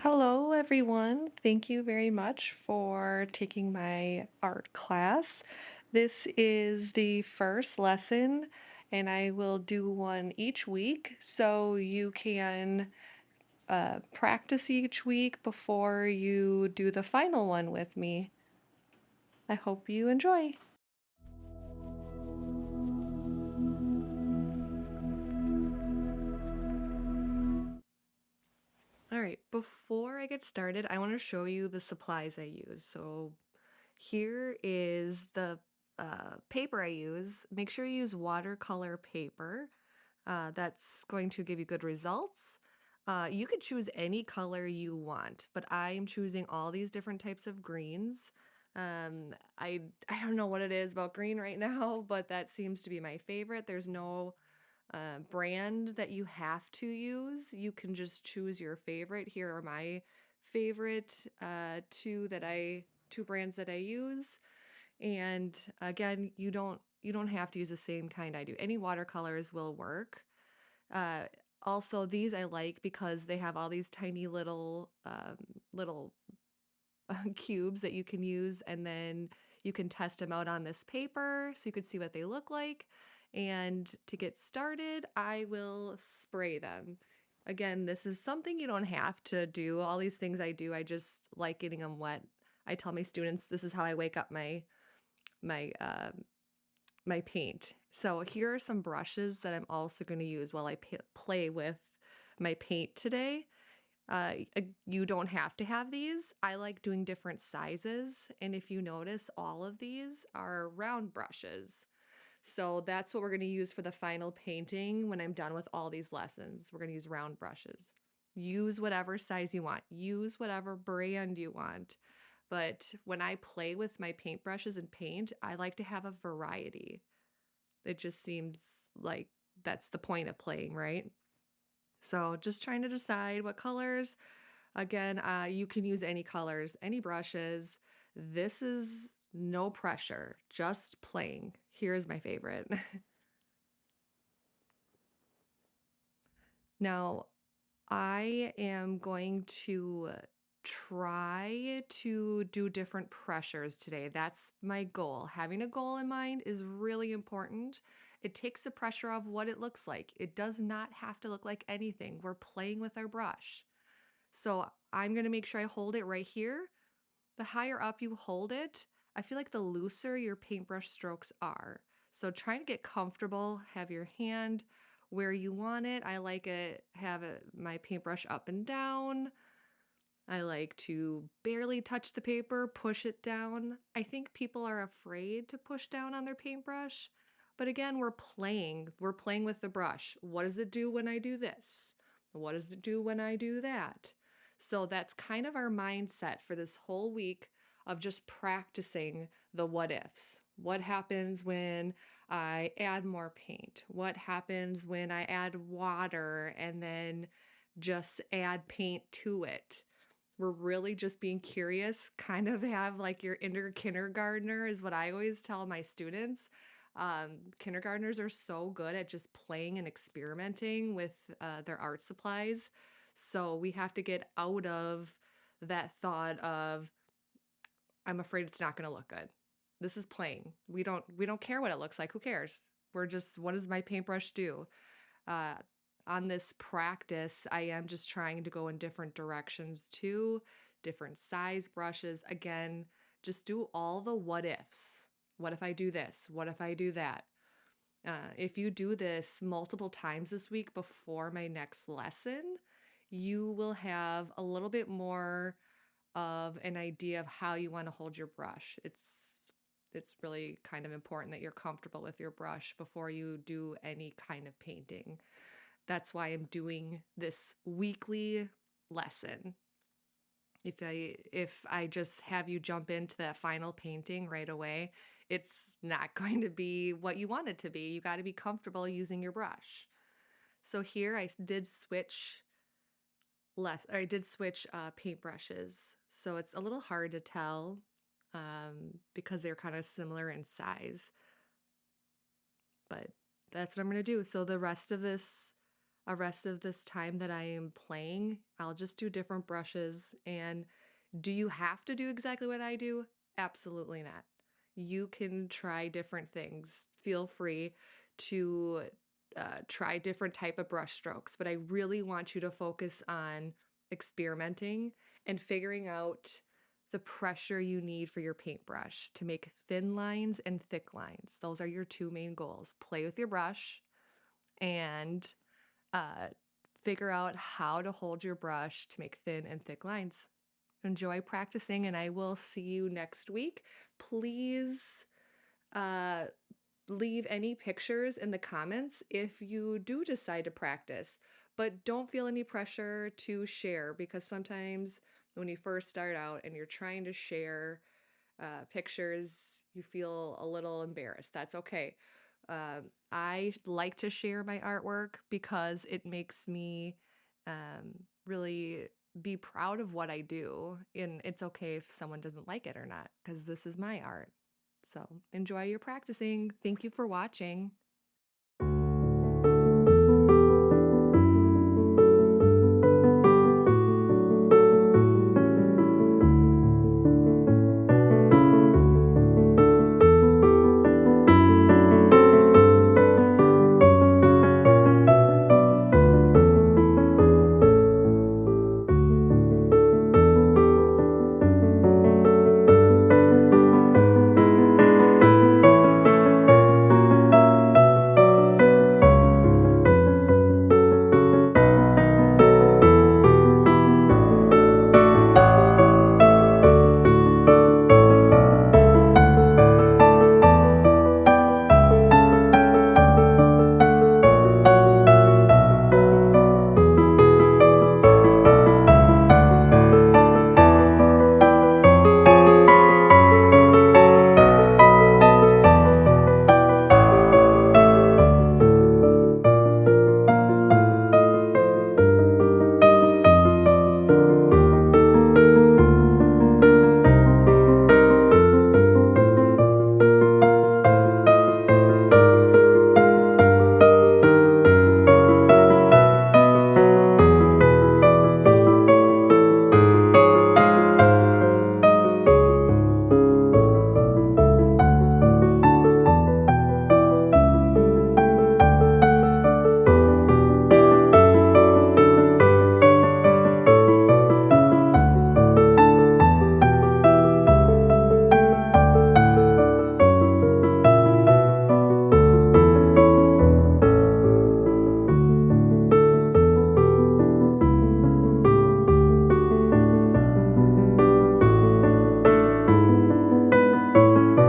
Hello, everyone. Thank you very much for taking my art class. This is the first lesson, and I will do one each week so you can practice each week before you do the final one with me. I hope you enjoy. All right, before I get started, I want to show you the supplies I use. So here is the paper I use. Make sure you use watercolor paper. That's going to give you good results. You could choose any color you want, but I am choosing all these different types of greens. I don't know what it is about green right now, but that seems to be my favorite. There's no brand that you have to use. You can just choose your favorite. Here are my favorite two brands that I use. And again, you don't have to use the same kind I do. Any watercolors will work. Uh, Also, these I like because they have all these tiny little cubes that you can use, and then you can test them out on this paper so you could see what they look like. And to get started, I will spray them. Again, this is something you don't have to do. All these things I do, I just like getting them wet. I tell my students this is how I wake up my my paint. So here are some brushes that I'm also going to use while I play with my paint today. You don't have to have these. I like doing different sizes. And if you notice, all of these are round brushes. So that's what we're going to use for the final painting when I'm done with all these lessons. We're going to use round brushes. Use whatever size you want. Use whatever brand you want. But when I play with my paintbrushes and paint, I like to have a variety. It just seems like that's the point of playing, right? So just trying to decide what colors. Again, you can use any colors, any brushes. This is no pressure, just playing. Here's my favorite. Now, I am going to try to do different pressures today. That's my goal. Having a goal in mind is really important. It takes the pressure off what it looks like. It does not have to look like anything. We're playing with our brush. So I'm going to make sure I hold it right here. The higher up you hold it, I feel like the looser your paintbrush strokes are. So trying to get comfortable, have your hand where you want it. I like it, my paintbrush up and down. I like to barely touch the paper, push it down. I think people are afraid to push down on their paintbrush. But again, we're playing. We're playing with the brush. What does it do when I do this? What does it do when I do that? So that's kind of our mindset for this whole week of just practicing the what ifs. What happens when I add more paint? What happens when I add water and then just add paint to it? We're really just being curious, kind of have like your inner kindergartner is what I always tell my students. Kindergartners are so good at just playing and experimenting with their art supplies. So we have to get out of that thought of, I'm afraid it's not going to look good. This is playing. We don't care what it looks like. Who cares? We're just, what does my paintbrush do? uh, on this practice, I am just trying to go in different directions too, different size brushes. Again, just do all the what ifs. What if I do this? What if I do that? If you do this multiple times this week before my next lesson, you will have a little bit more of an idea of how you want to hold your brush. It's really kind of important that you're comfortable with your brush before you do any kind of painting. That's why I'm doing this weekly lesson. If I just have you jump into that final painting right away, it's not going to be what you want it to be. You got to be comfortable using your brush. So here did switch I did switch paintbrushes. So it's a little hard to tell because they're kind of similar in size, but that's what I'm going to do. So the rest of this a rest of this time that I am playing, I'll just do different brushes. And do you have to do exactly what I do? Absolutely not. You can try different things. Feel free to try different type of brush strokes, but I really want you to focus on experimenting and figuring out the pressure you need for your paintbrush to make thin lines and thick lines. Those are your two main goals. Play with your brush and uh, figure out how to hold your brush to make thin and thick lines. Enjoy practicing, and I will see you next week. Please uh, leave any pictures in the comments if you do decide to practice, but don't feel any pressure to share because sometimes when you first start out and you're trying to share pictures, you feel a little embarrassed. That's okay. I like to share my artwork because it makes me really be proud of what I do. And it's okay if someone doesn't like it or not, because this is my art. So enjoy your practicing. Thank you for watching.